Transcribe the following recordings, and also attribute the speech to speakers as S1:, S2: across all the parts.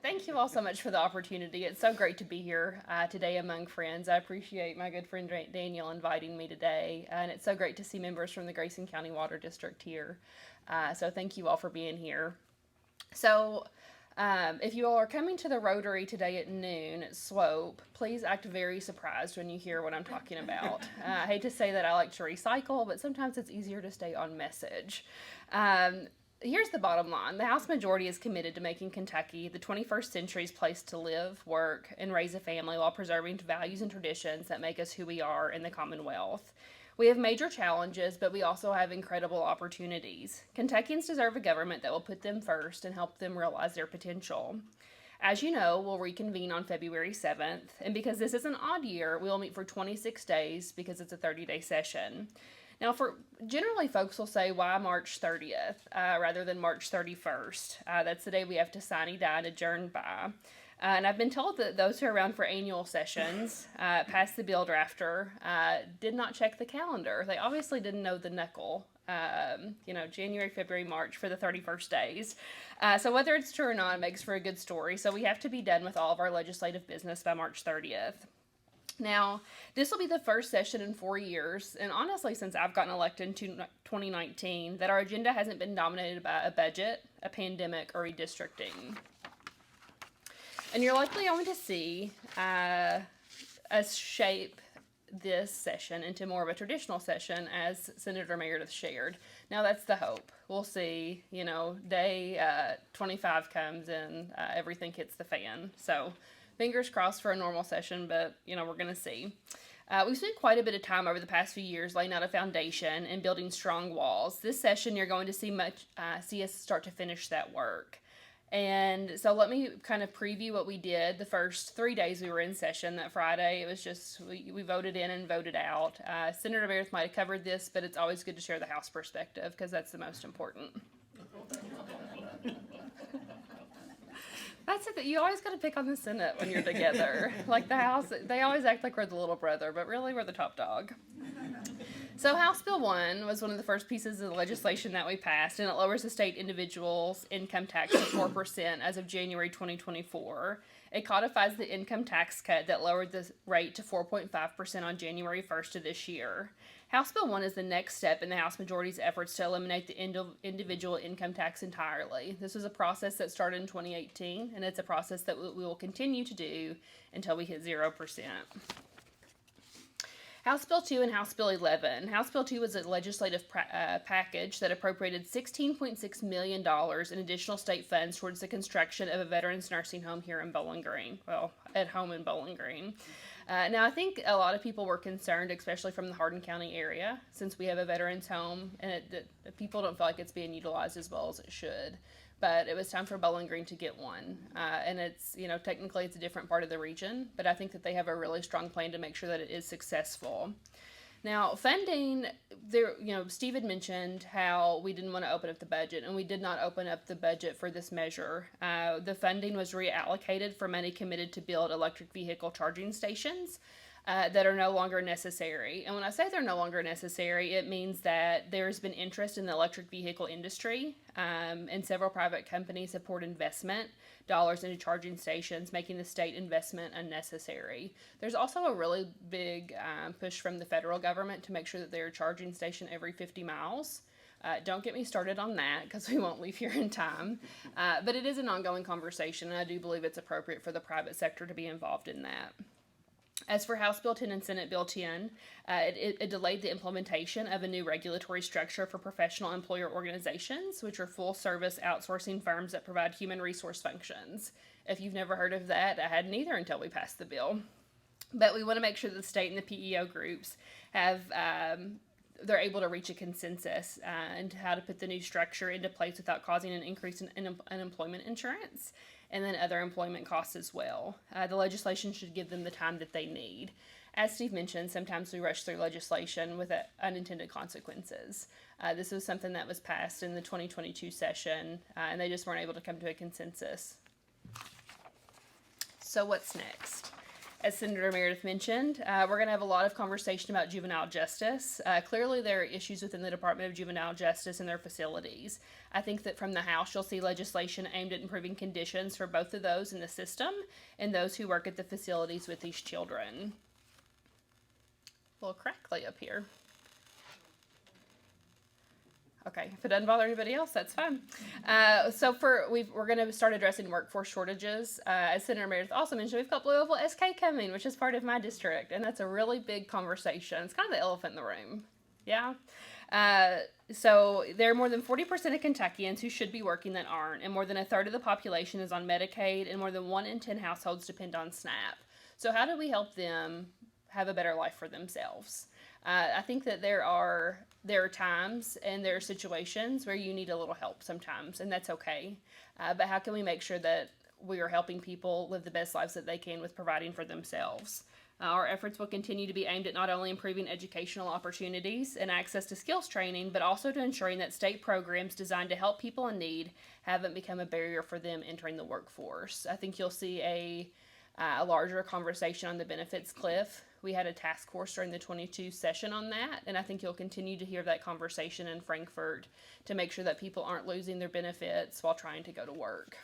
S1: Thank you all so much for the opportunity. It's so great to be here today among friends. I appreciate my good friend Daniel inviting me today, and it's so great to see members from the Grayson County Water District here. So thank you all for being here. So if you all are coming to the Rotary today at noon at Slope, please act very surprised when you hear what I'm talking about. I hate to say that I like to recycle, but sometimes it's easier to stay on message. Here's the bottom line. The House majority is committed to making Kentucky the 21st century's place to live, work, and raise a family while preserving values and traditions that make us who we are in the Commonwealth. We have major challenges, but we also have incredible opportunities. Kentuckians deserve a government that will put them first and help them realize their potential. As you know, we'll reconvene on February 7th, and because this is an odd year, we will meet for 26 days because it's a 30-day session. Now, generally, folks will say, why March 30th rather than March 31st? That's the day we have to sine die and adjourn by. And I've been told that those who are around for annual sessions, past the bill drafter, did not check the calendar. They obviously didn't know the knuckle. January, February, March for the 31st days. So whether it's true or not, it makes for a good story. So we have to be done with all of our legislative business by March 30th. Now, this will be the first session in 4 years, and honestly, since I've gotten elected in 2019, that our agenda hasn't been dominated by a budget, a pandemic, or redistricting. And you're likely going to see us shape this session into more of a traditional session, as Senator Meredith shared. Now, that's the hope. We'll see, day 25 comes and everything hits the fan. So, fingers crossed for a normal session, but, we're going to see. We've spent quite a bit of time over the past few years laying out a foundation and building strong walls. This session, you're going to see us start to finish that work. And so let me kind of preview what we did the first 3 days we were in session. That Friday, it was just, we voted in and voted out. Senator Meredith might have covered this, but it's always good to share the House perspective because that's the most important. That's it. You always got to pick on the Senate when you're together. Like the House, they always act like we're the little brother, but really we're the top dog. So House Bill 1 was one of the first pieces of legislation that we passed, and it lowers the state individual's income tax to 4% as of January 2024. It codifies the income tax cut that lowered the rate to 4.5% on January 1st of this year. House Bill 1 is the next step in the House majority's efforts to eliminate the individual income tax entirely. This was a process that started in 2018, and it's a process that we will continue to do until we hit 0%. House Bill 2 and House Bill 11. House Bill 2 was a legislative package that appropriated $16.6 million in additional state funds towards the construction of a veterans nursing home here in Bowling Green. Well, at home in Bowling Green. Now, I think a lot of people were concerned, especially from the Hardin County area, since we have a veterans home, and people don't feel like it's being utilized as well as it should. But it was time for Bowling Green to get one. And it's, technically it's a different part of the region, but I think that they have a really strong plan to make sure that it is successful. Now, funding, Steve had mentioned how we didn't want to open up the budget, and we did not open up the budget for this measure. The funding was reallocated for money committed to build electric vehicle charging stations that are no longer necessary. And when I say they're no longer necessary, it means that there's been interest in the electric vehicle industry, and several private companies have poured investment dollars into charging stations, making the state investment unnecessary. There's also a really big push from the federal government to make sure that they're a charging station every 50 miles. Don't get me started on that because we won't leave here in time. But it is an ongoing conversation, and I do believe it's appropriate for the private sector to be involved in that. As for House Bill 10 and Senate Bill 10, it delayed the implementation of a new regulatory structure for professional employer organizations, which are full-service outsourcing firms that provide human resource functions. If you've never heard of that, I hadn't either until we passed the bill. But we want to make sure that the state and the PEO groups have they're able to reach a consensus and how to put the new structure into place without causing an increase in unemployment insurance and then other employment costs as well. The legislation should give them the time that they need. As Steve mentioned, sometimes we rush through legislation with unintended consequences. This was something that was passed in the 2022 session, and they just weren't able to come to a consensus. So what's next? As Senator Meredith mentioned, we're going to have a lot of conversation about juvenile justice. Clearly, there are issues within the Department of Juvenile Justice and their facilities. I think that from the House, you'll see legislation aimed at improving conditions for both of those in the system and those who work at the facilities with these children. A little crackly up here. Okay, if it doesn't bother anybody else, that's fine. We're going to start addressing workforce shortages. As Senator Meredith also mentioned, we've got Louisville SK coming, which is part of my district, and that's a really big conversation. It's kind of the elephant in the room. Yeah. So there are more than 40% of Kentuckians who should be working that aren't, and more than a third of the population is on Medicaid, and more than 1 in 10 households depend on SNAP. So how do we help them have a better life for themselves? I think that there are times and there are situations where you need a little help sometimes, and that's okay. But how can we make sure that we are helping people live the best lives that they can with providing for themselves? Our efforts will continue to be aimed at not only improving educational opportunities and access to skills training, but also to ensuring that state programs designed to help people in need haven't become a barrier for them entering the workforce. I think you'll see a larger conversation on the benefits cliff. We had a task force during the 22 session on that, and I think you'll continue to hear that conversation in Frankfort to make sure that people aren't losing their benefits while trying to go to work.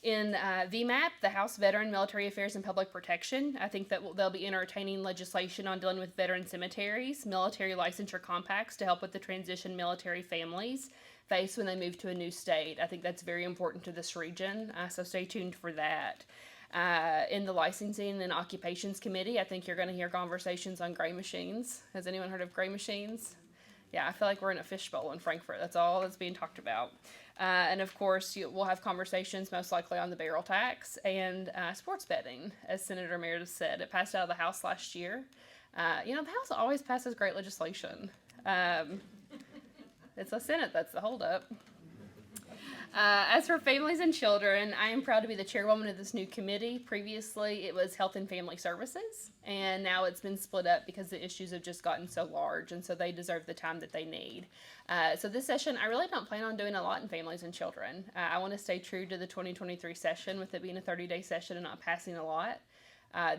S1: In VMAP, the House Veteran Military Affairs and Public Protection, I think that they'll be entertaining legislation on dealing with veteran cemeteries, military licensure compacts to help with the transition military families face when they move to a new state. I think that's very important to this region, so stay tuned for that. In the Licensing and Occupations Committee, I think you're going to hear conversations on gray machines. Has anyone heard of gray machines? Yeah, I feel like we're in a fishbowl in Frankfort. That's all that's being talked about. And of course, we'll have conversations most likely on the barrel tax and sports betting, as Senator Meredith said. It passed out of the House last year. The House always passes great legislation. It's the Senate that's the holdup. As for families and children, I am proud to be the chairwoman of this new committee. Previously, it was Health and Family Services, and now it's been split up because the issues have just gotten so large, and so they deserve the time that they need. So this session, I really don't plan on doing a lot in families and children. I want to stay true to the 2023 session with it being a 30-day session and not passing a lot.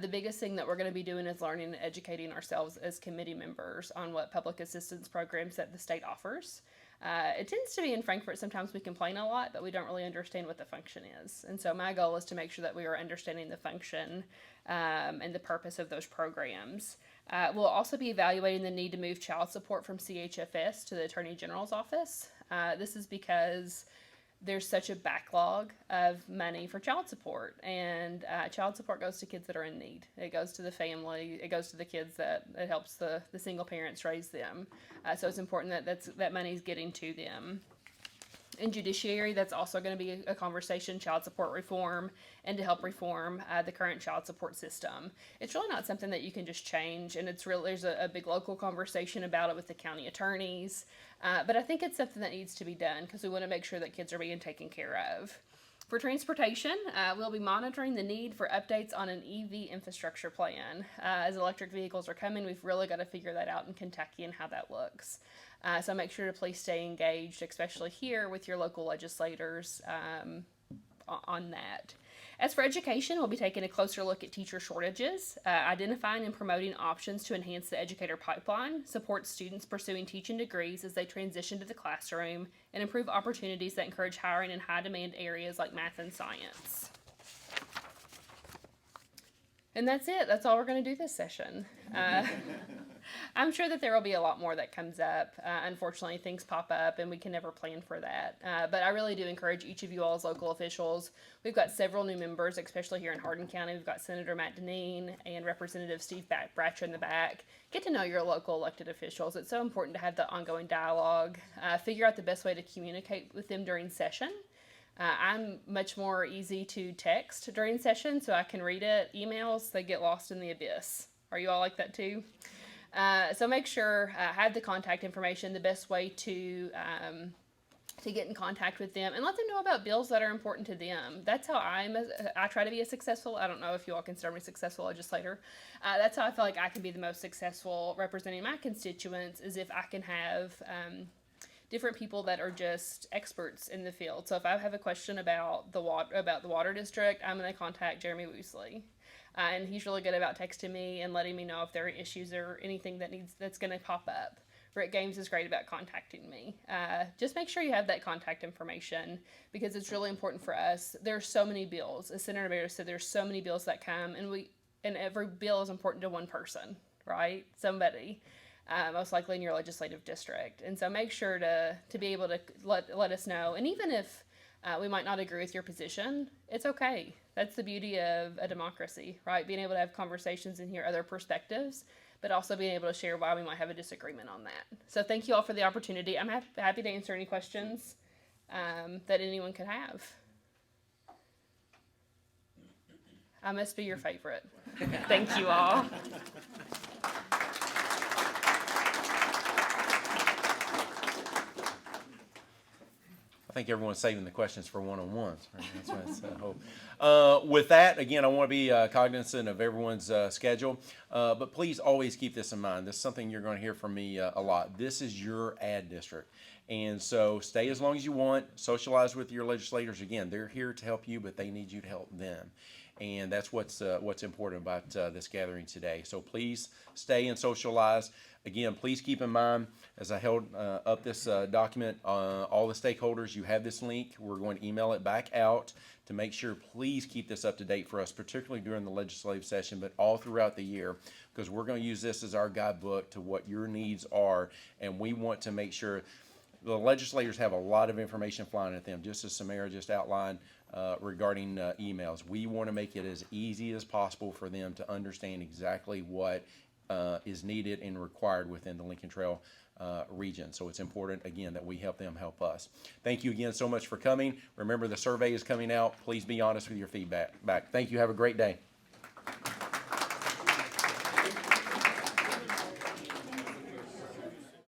S1: The biggest thing that we're going to be doing is learning and educating ourselves as committee members on what public assistance programs that the state offers. It tends to be in Frankfort, sometimes we complain a lot, but we don't really understand what the function is. And so my goal is to make sure that we are understanding the function and the purpose of those programs. We'll also be evaluating the need to move child support from CHFS to the Attorney General's office. This is because there's such a backlog of money for child support, and child support goes to kids that are in need. It goes to the family, it goes to the kids that it helps the single parents raise them. So it's important that money's getting to them. In judiciary, that's also going to be a conversation, child support reform, and to help reform the current child support system. It's really not something that you can just change, and there's a big local conversation about it with the county attorneys, but I think it's something that needs to be done because we want to make sure that kids are being taken care of. For transportation, we'll be monitoring the need for updates on an EV infrastructure plan. As electric vehicles are coming, we've really got to figure that out in Kentucky and how that looks. So make sure to please stay engaged, especially here with your local legislators on that. As for education, we'll be taking a closer look at teacher shortages, identifying and promoting options to enhance the educator pipeline, support students pursuing teaching degrees as they transition to the classroom, and improve opportunities that encourage hiring in high-demand areas like math and science. And that's it. That's all we're going to do this session. I'm sure that there will be a lot more that comes up. Unfortunately, things pop up and we can never plan for that. But I really do encourage each of you all as local officials. We've got several new members, especially here in Hardin County. We've got Senator Matt Deneen and Representative Steve Bratcher in the back. Get to know your local elected officials. It's so important to have the ongoing dialogue. Figure out the best way to communicate with them during session. I'm much more easy to text during session, so I can read it. Emails, they get lost in the abyss. Are you all like that too? So make sure, have the contact information, the best way to get in contact with them, and let them know about bills that are important to them. That's how I try to be a successful, I don't know if you all consider me a successful legislator. That's how I feel like I can be the most successful representing my constituents, is if I can have different people that are just experts in the field. So if I have a question about the water district, I'm going to contact Jeremy Woosley. And he's really good about texting me and letting me know if there are issues or anything that's going to pop up. Rick Games is great about contacting me. Just make sure you have that contact information because it's really important for us. There's so many bills. As Senator Bear said, there's so many bills that come, and every bill is important to one person, right? Somebody, most likely in your legislative district. And so make sure to be able to let us know. And even if we might not agree with your position, it's okay. That's the beauty of a democracy, right? Being able to have conversations and hear other perspectives, but also being able to share why we might have a disagreement on that. So thank you all for the opportunity. I'm happy to answer any questions that anyone could have. I must be your favorite. Thank you all.
S2: I think everyone's saving the questions for one-on-ones. Right? That's what it's, I hope. With that, again, I want to be cognizant of everyone's schedule, but please always keep this in mind. This is something you're going to hear from me a lot. This is your ad district, and so stay as long as you want. Socialize with your legislators. Again, they're here to help you, but they need you to help them. And that's what's important about this gathering today. So please stay and socialize. Again, please keep in mind, as I held up this document, all the stakeholders, you have this link. We're going to email it back out to make sure, please keep this up to date for us, particularly during the legislative session, but all throughout the year, because we're going to use this as our guidebook to what your needs are. And we want to make sure the legislators have a lot of information flying at them, just as Samara just outlined regarding emails. We want to make it as easy as possible for them to understand exactly what is needed and required within the Lincoln Trail region. So it's important, again, that we help them help us. Thank you again so much for coming. Remember, the survey is coming out. Please be honest with your feedback. Thank you. Have a great day.